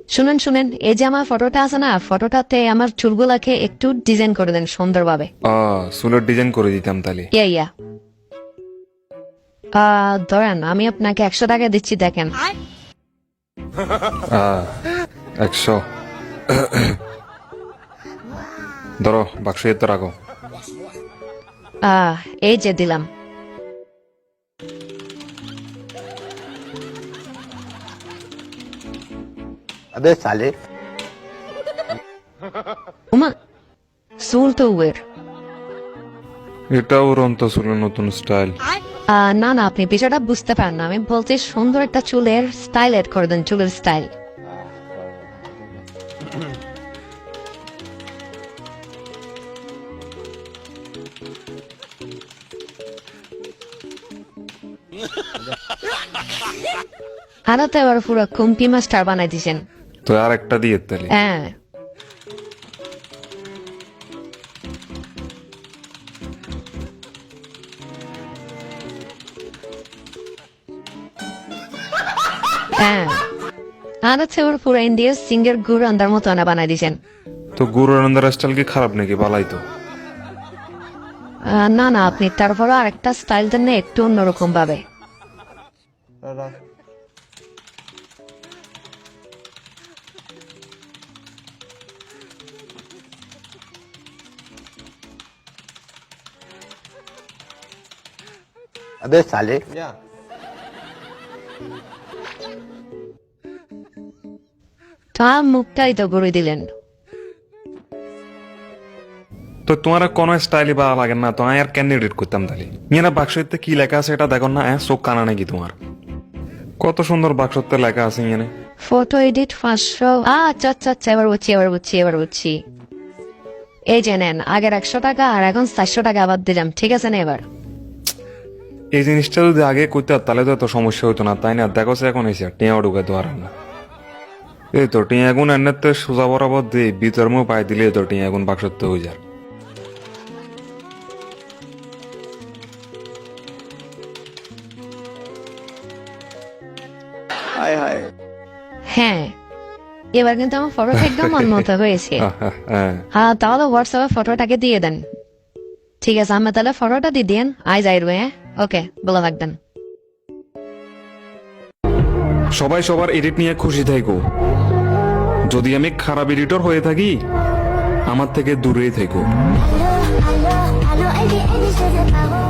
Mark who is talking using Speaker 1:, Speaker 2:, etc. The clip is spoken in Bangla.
Speaker 1: শুনেন শুনেন, এই যে আমার ফটোটা আছে না, ফটোটাতে আমার চুলগুলাকে একটু ডিজাইন করে দেন সুন্দরভাবে।
Speaker 2: চুলের ডিজাইন করে দিতাম তাহলে।
Speaker 1: ইয়া ইয়া ধরেন আমি আপনাকে 100 টাকা দিচ্ছি, দেখেন।
Speaker 2: 100 ধরো, বাক্স তো রাখো।
Speaker 1: এই যে দিলাম।
Speaker 3: अबे साले
Speaker 1: উমা, চুল তো উয়ের।
Speaker 2: এটা উড়ন্ত চুলের নতুন স্টাইল।
Speaker 1: না না, আপনি বিষয়টা বুঝতে পারেন না। আমি বলছি সুন্দর একটা চুলের স্টাইল এড করে দেন, চুলের স্টাইল। আরো তো এবার পুরো কুম্পি মাস্টার বানাই দিছেন।
Speaker 2: তো আর একটা দিয়ে তাহলে।
Speaker 1: হ্যাঁ, হ্যাঁ, আর হচ্ছে এবার পুরো ইন্ডিয়ার সিঙ্গের গুড় আন্দার মতো আনা বানাই দিছেন।
Speaker 2: তো গুরুর আনন্দের স্টাইল কি খারাপ নাকি? বালাই তো।
Speaker 1: না না, আপনি তারপরে আরেকটা স্টাইল দেন না, একটু অন্যরকম ভাবে।
Speaker 3: अबे साले
Speaker 1: তার মুখটাই তো করে দিলেন।
Speaker 2: তো তোমার কোনো স্টাইলই ভালো লাগে না, তো আমি আর কেন এডিট করতাম তাহলে? মেয়েরা বাক্সতে কি লেখা আছে এটা দেখো না, চোখ কানা নাকি তোমার? কত সুন্দর বাক্সতে লেখা আছে এখানে।
Speaker 1: Photo edit 500। আচ্ছা আচ্ছা আচ্ছা, এবার বুঝছি। এই যে নেন, আগের 100 টাকা আর এখন 400 টাকা আবার দিলাম, ঠিক আছে না এবার?
Speaker 2: এই জিনিসটা যদি আগে করতে তাহলে তো এত সমস্যা হইতো না, তাই না? দেখো সে এখন এসে টিয়া ঢুকে দেওয়ার না। এই তো টিয়া এখন এনে সোজা বরাবর দিয়ে ভিতর মুখ পাই দিলে তো টিয়া এখন বাক্সতে হয়ে যায়।
Speaker 3: हाय हाय
Speaker 1: হ্যাঁ, এবার কিন্তু আমার ফটো একদম মন মতো হয়েছে।
Speaker 2: হ্যাঁ,
Speaker 1: তাহলে হোয়াটসঅ্যাপে ফটোটাকে দিয়ে দেন। ঠিক আছে, আমি তাহলে ফটোটা দিয়ে দিন, আই যাইরবে। হ্যাঁ, ওকে, বলে রাখবেন।
Speaker 2: সবাই সবার এডিট নিয়ে খুশি থাকো। যদি আমি খারাপ এডিটর হয়ে থাকি, আমার থেকে দূরেই থেকো।
Speaker 4: Aló, aló, aló, el de sabe pago.